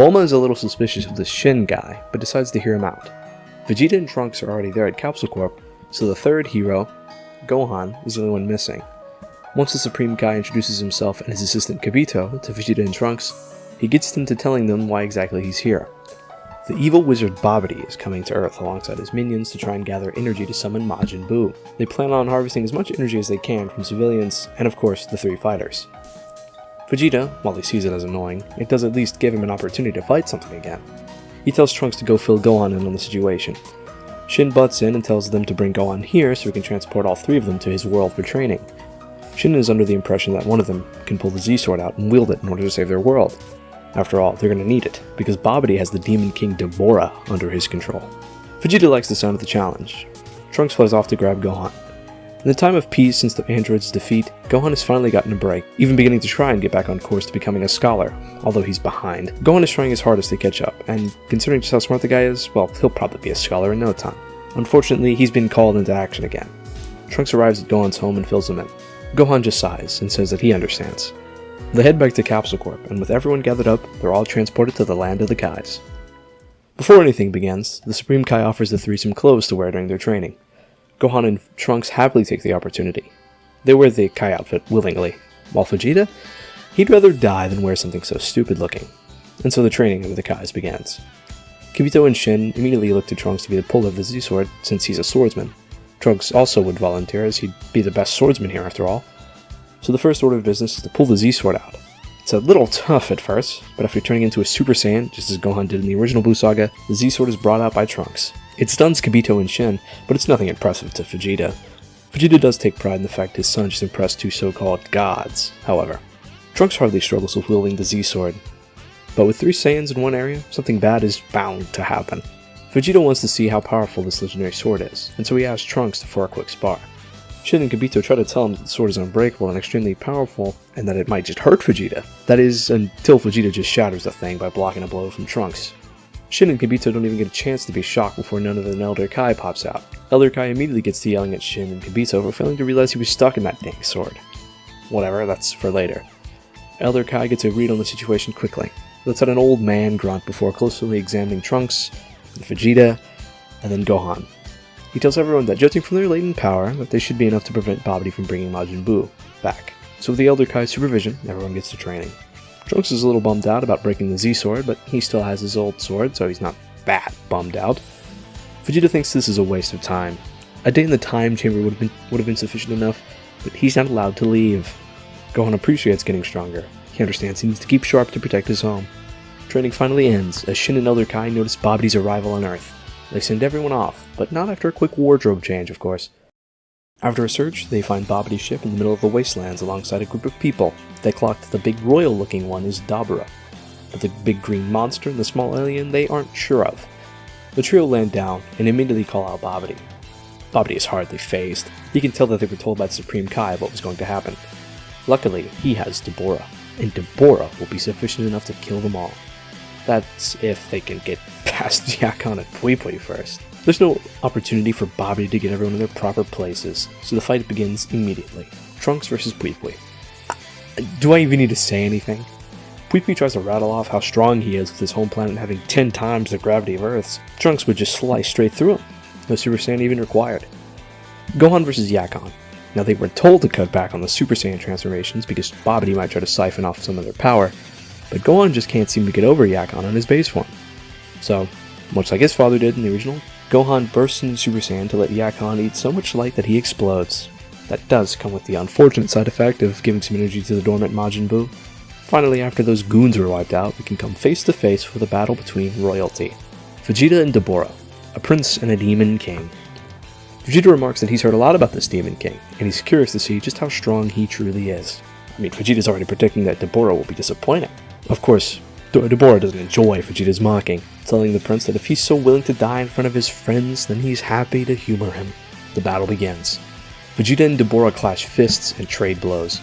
Bulma is a little suspicious of the Shin guy, but decides to hear him out. Vegeta and Trunks are already there at Capsule Corp, so the third hero, Gohan, is the only one missing. Once the Supreme Kai introduces himself and his assistant Kibito to Vegeta and Trunks, he gets them to telling them why exactly he's here. The evil wizard Babidi is coming to Earth alongside his minions to try and gather energy to summon Majin Buu. They plan on harvesting as much energy as they can from civilians, and of course the three fighters. Vegeta, while he sees it as annoying, it does at least give him an opportunity to fight something again. He tells Trunks to go fill Gohan in on the situation. Shin butts in and tells them to bring Gohan here so he can transport all three of them to his world for training. Shin is under the impression that one of them can pull the Z-Sword out and wield it in order to save their world. After all, they're going to need it, because Babidi has the Demon King Deborah under his control. Vegeta likes the sound of the challenge. Trunks flies off to grab Gohan. In the time of peace since the android's defeat, Gohan has finally gotten a break, even beginning to try and get back on course to becoming a scholar, although he's behind. Gohan is trying his hardest to catch up, and considering just how smart the guy is, well, he'll probably be a scholar in no time. Unfortunately, he's been called into action again. Trunks arrives at Gohan's home and fills him in. Gohan just sighs and says that he understands. They head back to Capsule Corp, and with everyone gathered up, they're all transported to the land of the Kais. Before anything begins, the Supreme Kai offers the three some clothes to wear during their training. Gohan and Trunks happily take the opportunity. They wear the Kai outfit willingly, while Vegeta, he'd rather die than wear something so stupid looking. And so the training of the Kais begins. Kibito and Shin immediately look to Trunks to be the puller of the Z-Sword, since he's a swordsman. Trunks also would volunteer, as he'd be the best swordsman here after all. So the first order of business is to pull the Z-Sword out. It's a little tough at first, but after turning into a Super Saiyan, just as Gohan did in the original Buu Saga, the Z-Sword is brought out by Trunks. It stuns Kibito and Shin, but it's nothing impressive to Vegeta. Vegeta does take pride in the fact his son just impressed two so-called gods, however. Trunks hardly struggles with wielding the Z-Sword. But with three Saiyans in one area, something bad is bound to happen. Vegeta wants to see how powerful this legendary sword is, and so he asks Trunks for a quick spar. Shin and Kibito try to tell him that the sword is unbreakable and extremely powerful, and that it might just hurt Vegeta. That is, until Vegeta just shatters the thing by blocking a blow from Trunks. Shin and Kibito don't even get a chance to be shocked before none other than Elder Kai pops out. Elder Kai immediately gets to yelling at Shin and Kibito for failing to realize he was stuck in that dang sword. Whatever, that's for later. Elder Kai gets a read on the situation quickly. Lets out an old man grunt before closely examining Trunks, and Vegeta, and then Gohan. He tells everyone that judging from their latent power, that they should be enough to prevent Babidi from bringing Majin Buu back. So with the Elder Kai's supervision, everyone gets to training. Trunks is a little bummed out about breaking the Z-Sword, but he still has his old sword, so he's not that bummed out. Vegeta thinks this is a waste of time. A day in the time chamber would have been sufficient enough, but he's not allowed to leave. Gohan appreciates getting stronger. He understands he needs to keep sharp to protect his home. Training finally ends, as Shin and Elder Kai notice Babidi's arrival on Earth. They send everyone off, but not after a quick wardrobe change, of course. After a search, they find Babidi's ship in the middle of the wastelands alongside a group of people. They clock that the big royal-looking one is Dabura, but the big green monster and the small alien they aren't sure of. The trio land down and immediately call out Babidi. Babidi is hardly fazed. He can tell that they were told by the Supreme Kai what was going to happen. Luckily, he has Deborah, and Deborah will be sufficient enough to kill them all. That's if they can get past Yakon and Pui Pui first. There's no opportunity for Babidi to get everyone in their proper places, so the fight begins immediately. Trunks versus Pui Pui. Do I even need to say anything? Pui Pui tries to rattle off how strong he is with his home planet having 10 times the gravity of Earth's. Trunks would just slice straight through him. No Super Saiyan even required. Gohan versus Yakon. Now they were told to cut back on the Super Saiyan transformations because Babidi might try to siphon off some of their power, but Gohan just can't seem to get over Yakon on his base form. So, much like his father did in the original, Gohan bursts into Super Saiyan to let Yakon eat so much light that he explodes. That does come with the unfortunate side effect of giving some energy to the dormant Majin Buu. Finally, after those goons are wiped out, we can come face to face with a battle between royalty. Vegeta and Deborah, a prince and a demon king. Vegeta remarks that he's heard a lot about this demon king, and he's curious to see just how strong he truly is. I mean, Vegeta's already predicting that Deborah will be disappointed. Of course, Deborah doesn't enjoy Vegeta's mocking, telling the prince that if he's so willing to die in front of his friends, then he's happy to humor him. The battle begins. Vegeta and Deborah clash fists and trade blows.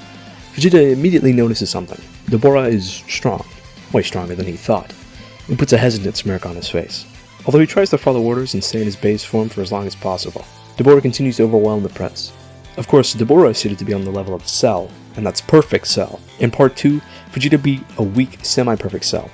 Vegeta immediately notices something. Deborah is strong, way stronger than he thought, and puts a hesitant smirk on his face. Although he tries to follow orders and stay in his base form for as long as possible, Deborah continues to overwhelm the prince. Of course, Deborah is suited to be on the level of Cell, and that's Perfect Cell. In Part 2, Vegeta beat a weak, semi-perfect Cell.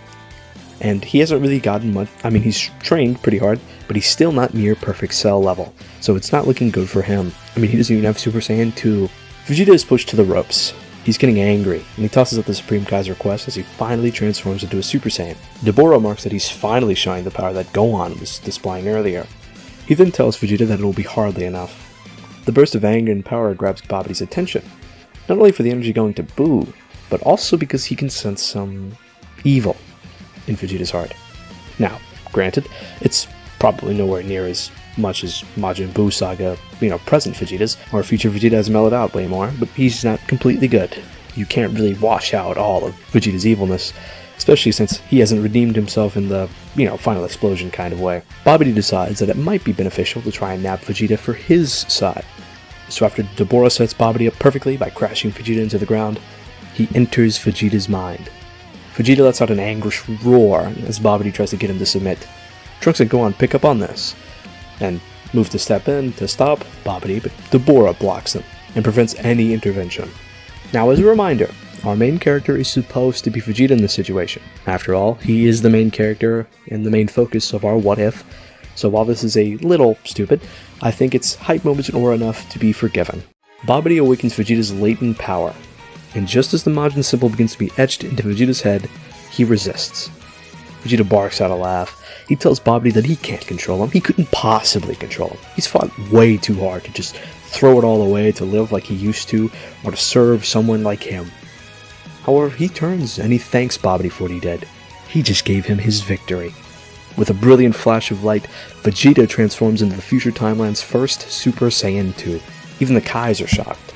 and he hasn't really gotten much. I mean, he's trained pretty hard, but he's still not near perfect Cell level, so it's not looking good for him. I mean, he doesn't even have Super Saiyan 2. Vegeta is pushed to the ropes. He's getting angry, and he tosses up the Supreme Kai's request as he finally transforms into a Super Saiyan. Deborah marks that he's finally showing the power that Gohan was displaying earlier. He then tells Vegeta that it will be hardly enough. The burst of anger and power grabs Babidi's attention, not only for the energy going to Buu, but also because he can sense some evil in Vegeta's heart. Now, granted, it's probably nowhere near as much as Majin Buu saga, present Vegeta's, or future Vegeta has mellowed out way more, but he's not completely good. You can't really wash out all of Vegeta's evilness, especially since he hasn't redeemed himself in the, final explosion kind of way. Babidi decides that it might be beneficial to try and nab Vegeta for his side. So after Deborah sets Babidi up perfectly by crashing Vegeta into the ground, he enters Vegeta's mind. Vegeta lets out an anguished roar as Babidi tries to get him to submit. Trunks and Gohan pick up on this, and move to step in to stop Babidi, but Deborah blocks them and prevents any intervention. Now, as a reminder, our main character is supposed to be Vegeta in this situation. After all, he is the main character and the main focus of our What If, so while this is a little stupid, I think it's hype moments and aura enough to be forgiven. Babidi awakens Vegeta's latent power, and just as the Majin symbol begins to be etched into Vegeta's head, he resists. Vegeta barks out a laugh. He tells Babidi that he can't control him. He couldn't possibly control him. He's fought way too hard to just throw it all away to live like he used to, or to serve someone like him. However, he turns and he thanks Babidi for what he did. He just gave him his victory. With a brilliant flash of light, Vegeta transforms into the future timeline's first Super Saiyan 2. Even the Kais are shocked.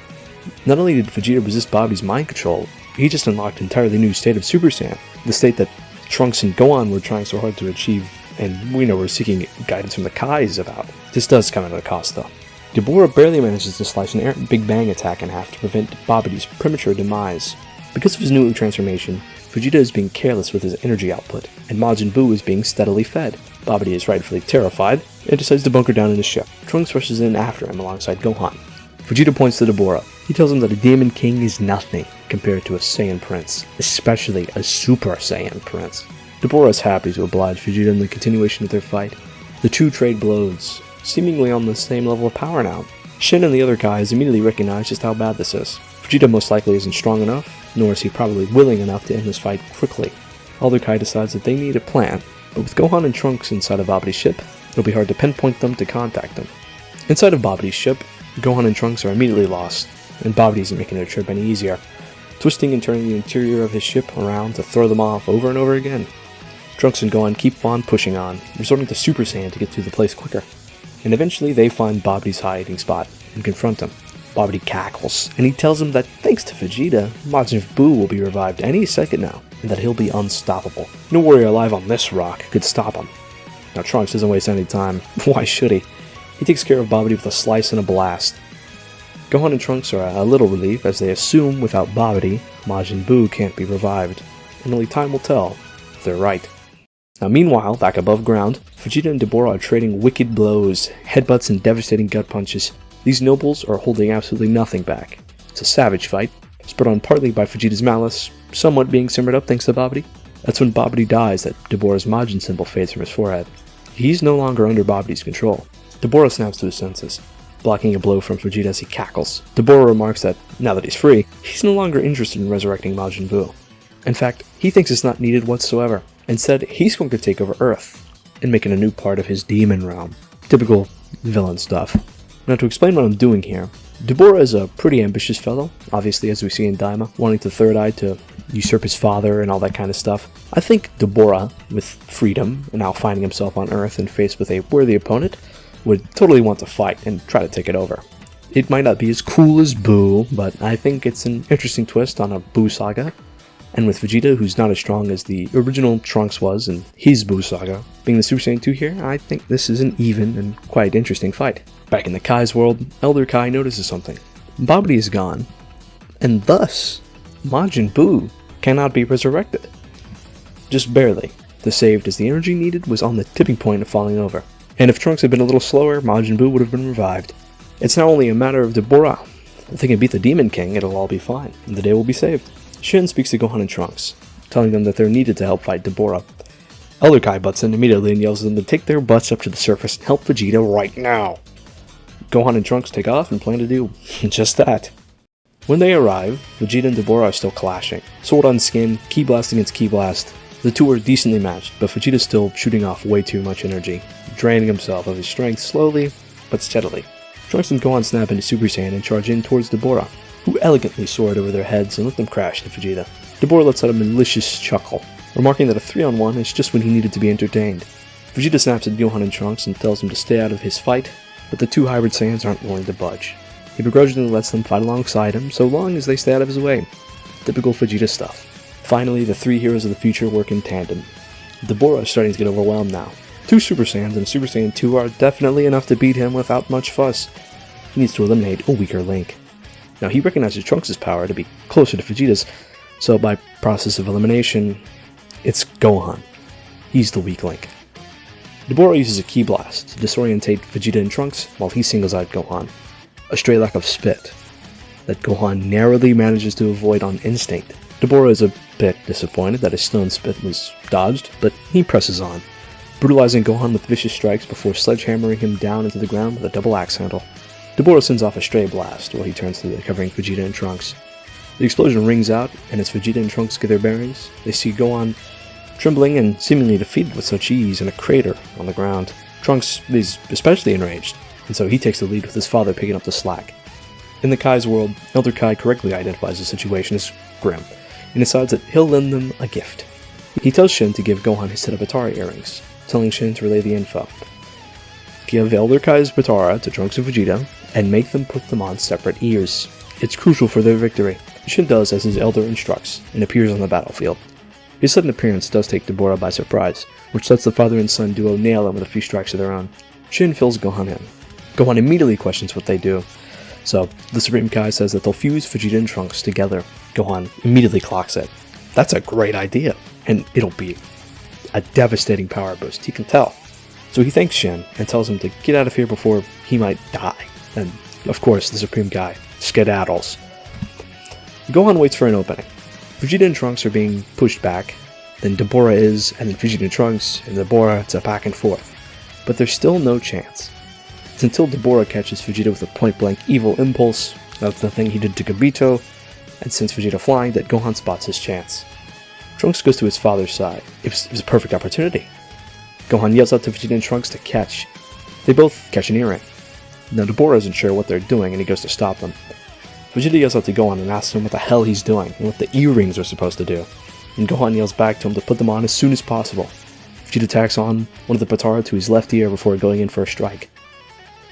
Not only did Vegeta resist Babidi's mind control, he just unlocked an entirely new state of Super Saiyan, the state that Trunks and Gohan were trying so hard to achieve, and we know we're seeking guidance from the Kais about. This does come at a cost though. Deborah barely manages to slice an errant Big Bang attack in half to prevent Babidi's premature demise. Because of his new transformation, Vegeta is being careless with his energy output, and Majin Buu is being steadily fed. Babidi is rightfully terrified, and decides to bunker down in his ship. Trunks rushes in after him alongside Gohan. Vegeta points to Deborah. He tells him that a Demon King is nothing compared to a Saiyan Prince, especially a Super Saiyan Prince. Deborah is happy to oblige Vegeta in the continuation of their fight. The two trade blows, seemingly on the same level of power now. Shin and the other guys immediately recognize just how bad this is. Vegeta most likely isn't strong enough, nor is he probably willing enough to end this fight quickly. Elder Kai decides that they need a plan, but with Gohan and Trunks inside of Babidi's ship, it'll be hard to pinpoint them to contact them. Inside of Babidi's ship, Gohan and Trunks are immediately lost, and Babidi isn't making their trip any easier, twisting and turning the interior of his ship around to throw them off over and over again. Trunks and Gohan keep on pushing on, resorting to Super Saiyan to get to the place quicker, and eventually they find Babidi's hiding spot and confront him. Babidi cackles, and he tells him that thanks to Vegeta, Majin Buu will be revived any second now, and that he'll be unstoppable. No warrior alive on this rock could stop him. Now Trunks doesn't waste any time. Why should he? He takes care of Babidi with a slice and a blast. Gohan and Trunks are a little relieved as they assume without Babidi, Majin Buu can't be revived, and only time will tell if they're right. Now meanwhile, back above ground, Vegeta and Deborah are trading wicked blows, headbutts and devastating gut punches. These nobles are holding absolutely nothing back. It's a savage fight, spurred on partly by Vegeta's malice, somewhat being simmered up thanks to Babidi. That's when Babidi dies that Deborah's Majin symbol fades from his forehead. He's no longer under Babidi's control. Deborah snaps to his senses, blocking a blow from Vegeta as he cackles. Deborah remarks that, now that he's free, he's no longer interested in resurrecting Majin Buu. In fact, he thinks it's not needed whatsoever. Instead, he's going to take over Earth, and make it a new part of his demon realm. Typical villain stuff. Now to explain what I'm doing here, Deborah is a pretty ambitious fellow, obviously as we see in Daima, wanting the Third Eye to usurp his father and all that kind of stuff. I think Deborah, with freedom, and now finding himself on Earth and faced with a worthy opponent, would totally want to fight and try to take it over. It might not be as cool as Buu, but I think it's an interesting twist on a Buu saga. And with Vegeta, who's not as strong as the original Trunks was in his Buu saga, being the Super Saiyan 2 here, I think this is an even and quite interesting fight. Back in the Kai's world, Elder Kai notices something. Babidi is gone, and thus, Majin Buu cannot be resurrected. Just barely. The saved as the energy needed was on the tipping point of falling over. And if Trunks had been a little slower, Majin Buu would have been revived. It's now only a matter of Deborah. If they can beat the Demon King, it'll all be fine, and the day will be saved. Shin speaks to Gohan and Trunks, telling them that they're needed to help fight Deborah. Holoky butts in immediately and yells at them to take their butts up to the surface and help Vegeta right now. Gohan and Trunks take off and plan to do just that. When they arrive, Vegeta and Deborah are still clashing. Sword on skin, ki blast against ki blast. The two are decently matched, but Vegeta's still shooting off way too much energy, draining himself of his strength slowly but steadily. Trunks and Gohan snap into Super Saiyan and charge in towards Deborah, who elegantly soared over their heads and let them crash into Vegeta. Deborah lets out a malicious chuckle, remarking that a 3-on-1 is just when he needed to be entertained. Vegeta snaps at Gohan and Trunks and tells him to stay out of his fight, but the two hybrid Saiyans aren't willing to budge. He begrudgingly lets them fight alongside him so long as they stay out of his way. Typical Vegeta stuff. Finally, the three heroes of the future work in tandem. Deborah is starting to get overwhelmed now. 2 Super Saiyans and Super Saiyan 2 are definitely enough to beat him without much fuss. He needs to eliminate a weaker link. Now he recognizes Trunks' power to be closer to Vegeta's, so by process of elimination, it's Gohan. He's the weak link. Deborah uses a ki blast to disorientate Vegeta and Trunks while he singles out Gohan. A stray lack of spit that Gohan narrowly manages to avoid on instinct. Deborah is a bit disappointed that his stone spit was dodged, but he presses on, brutalizing Gohan with vicious strikes before sledgehammering him down into the ground with a double axe handle. Deborah sends off a stray blast while he turns to covering Vegeta and Trunks. The explosion rings out, and as Vegeta and Trunks get their bearings, they see Gohan trembling and seemingly defeated with such ease in a crater on the ground. Trunks is especially enraged, and so he takes the lead with his father picking up the slack. In the Kai's world, Elder Kai correctly identifies the situation as grim, and decides that he'll lend them a gift. He tells Shin to give Gohan his set of Batara earrings, telling Shin to relay the info. Give Elder Kai's Batara to Trunks and Vegeta, and make them put them on separate ears. It's crucial for their victory. Shin does as his elder instructs, and appears on the battlefield. His sudden appearance does take Deborah by surprise, which lets the father and son duo nail him with a few strikes of their own. Shin fills Gohan in. Gohan immediately questions what they do, so the Supreme Kai says that they'll fuse Vegeta and Trunks together. Gohan immediately clocks it. That's a great idea, and it'll be a devastating power boost, he can tell. So he thanks Shin and tells him to get out of here before he might die, and of course the Supreme Kai skedaddles. Gohan waits for an opening. Vegeta and Trunks are being pushed back, then Deborah is, and then Vegeta and Trunks, and Deborah, it's a back and forth. But there's still no chance. It's until Deborah catches Vegeta with a point-blank evil impulse, that's the thing he did to Kibito, and sends Vegeta flying that Gohan spots his chance. Trunks goes to his father's side. It was a perfect opportunity. Gohan yells out to Vegeta and Trunks to catch. They both catch an earring. Now Deborah isn't sure what they're doing and he goes to stop them. Vegeta yells out to Gohan and asks him what the hell he's doing and what the earrings are supposed to do. And Gohan yells back to him to put them on as soon as possible. Vegeta tacks on one of the Batara to his left ear before going in for a strike.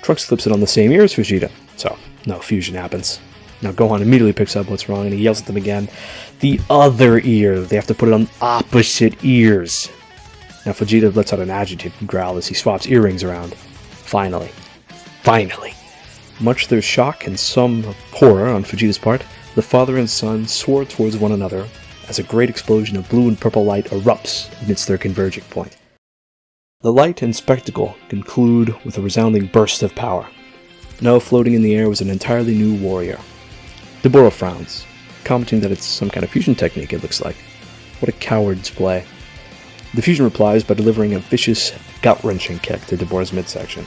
Trunks flips it on the same ear as Vegeta, so no fusion happens. Now Gohan immediately picks up what's wrong and he yells at them again. The other ear! They have to put it on opposite ears! Now Vegeta lets out an agitated growl as he swaps earrings around. Finally. Much to their shock and some horror on Vegeta's part, the father and son soar towards one another as a great explosion of blue and purple light erupts amidst their converging point. The light and spectacle conclude with a resounding burst of power. Now floating in the air was an entirely new warrior. Deborah frowns, commenting that it's some kind of fusion technique it looks like. What a coward's play. The fusion replies by delivering a vicious, gut-wrenching kick to Deborah's midsection,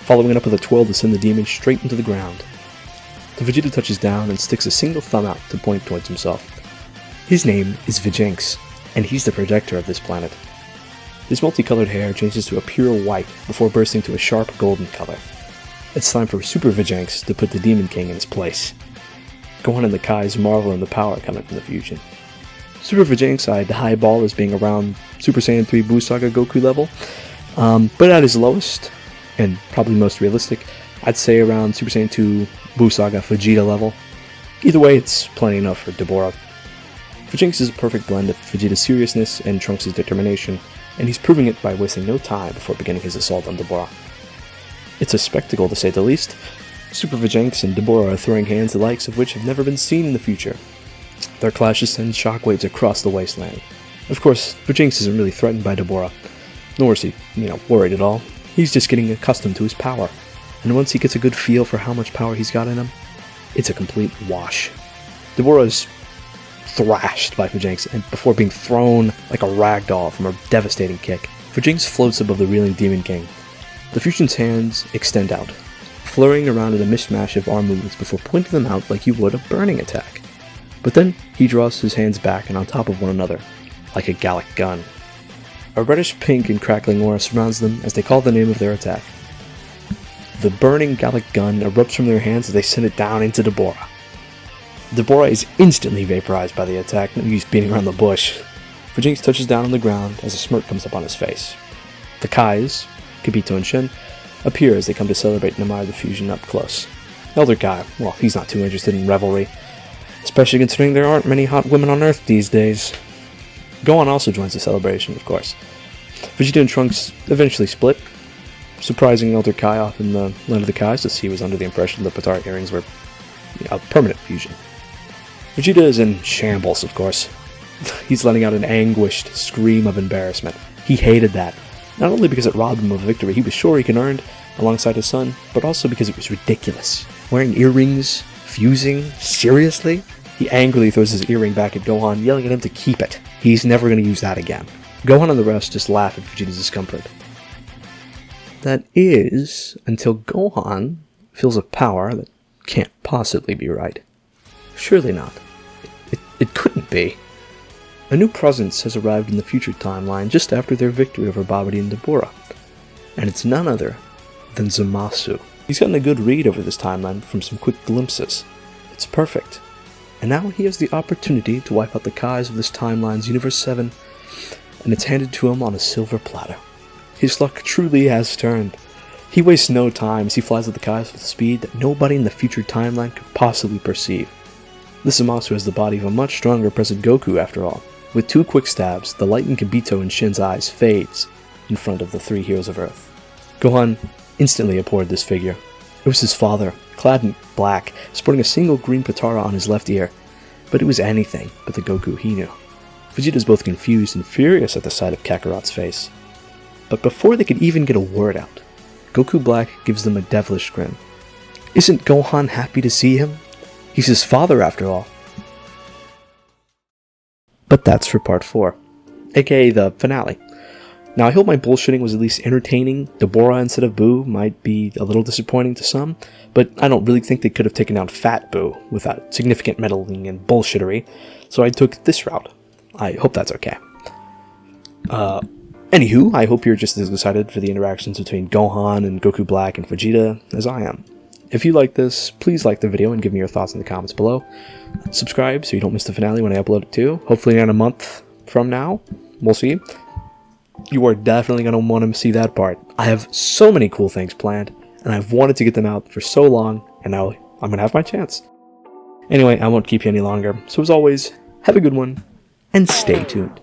following it up with a twirl to send the demon straight into the ground. The Vegeta touches down and sticks a single thumb out to point towards himself. His name is Vegeta, and he's the protector of this planet. His multicolored hair changes to a pure white before bursting to a sharp golden color. It's time for Super Vegeta to put the Demon King in his place. Gohan and the Kais marvel in the power coming from the fusion. Super Vegeta eyed the high ball as being around Super Saiyan 3 Buu Saga Goku level, but at his lowest, and probably most realistic, I'd say around Super Saiyan 2 Buu Saga Vegeta level. Either way, it's plenty enough for Deborah. Vegeta is a perfect blend of Vegeta's seriousness and Trunks' determination, and he's proving it by wasting no time before beginning his assault on Deborah. It's a spectacle to say the least. Super Vegeta and Deborah are throwing hands the likes of which have never been seen in the future. Their clashes send shockwaves across the wasteland. Of course, Vegeta isn't really threatened by Deborah, nor is he, worried at all. He's just getting accustomed to his power, and once he gets a good feel for how much power he's got in him, it's a complete wash. Deborah is thrashed by Vegeta and before being thrown like a rag doll from a devastating kick. Vegeta floats above the reeling Demon King. The Fusion's hands extend out, flurrying around in a mishmash of arm movements before pointing them out like you would a burning attack. But then he draws his hands back and on top of one another, like a Gallic gun. A reddish pink and crackling aura surrounds them as they call the name of their attack. The burning Gallic gun erupts from their hands as they send it down into Deborah. Deborah is instantly vaporized by the attack, no use beating around the bush. Vegeta touches down on the ground as a smirk comes up on his face. The Kais, Kibito and Shin, appear as they come to celebrate and admire the fusion up close. Elder Kai, well, he's not too interested in revelry, especially considering there aren't many hot women on Earth these days. Gohan also joins the celebration, of course. Vegeta and Trunks eventually split, surprising Elder Kai off in the land of the Kais, as he was under the impression the Potara earrings were a permanent fusion. Vegeta is in shambles, of course. He's letting out an anguished scream of embarrassment. He hated that, not only because it robbed him of a victory he was sure he could earn alongside his son, but also because it was ridiculous. Wearing earrings, fusing, seriously? He angrily throws his earring back at Gohan, yelling at him to keep it. He's never going to use that again. Gohan and the rest just laugh at Vegeta's discomfort. That is, until Gohan feels a power that can't possibly be right. Surely not. It couldn't be. A new presence has arrived in the future timeline just after their victory over Babidi and Deborah, and it's none other than Zamasu. He's gotten a good read over this timeline from some quick glimpses. It's perfect. And now he has the opportunity to wipe out the Kais of this timeline's Universe 7, and it's handed to him on a silver platter. His luck truly has turned. He wastes no time as he flies at the Kais with speed that nobody in the future timeline could possibly perceive. This Zamasu has the body of a much stronger present Goku after all. With 2 quick stabs, the light in Kibito and Shin's eyes fades in front of the 3 heroes of Earth. Gohan instantly abhorred this figure. It was his father, clad in black, sporting a single green Potara on his left ear, but it was anything but the Goku he knew. Vegeta is both confused and furious at the sight of Kakarot's face. But before they could even get a word out, Goku Black gives them a devilish grin. Isn't Gohan happy to see him? He's his father after all. But that's for part 4, aka the finale. Now I hope my bullshitting was at least entertaining. Deborah instead of Boo might be a little disappointing to some, but I don't really think they could have taken down Fat Boo without significant meddling and bullshittery, so I took this route. I hope that's okay. Anywho, I hope you're just as excited for the interactions between Gohan and Goku Black and Vegeta as I am. If you like this, please like the video and give me your thoughts in the comments below. Subscribe so you don't miss the finale when I upload it too. Hopefully in a month from now. We'll see. You are definitely going to want to see that part. I have so many cool things planned, and I've wanted to get them out for so long, and now I'm going to have my chance. Anyway, I won't keep you any longer. So as always, have a good one, and stay tuned.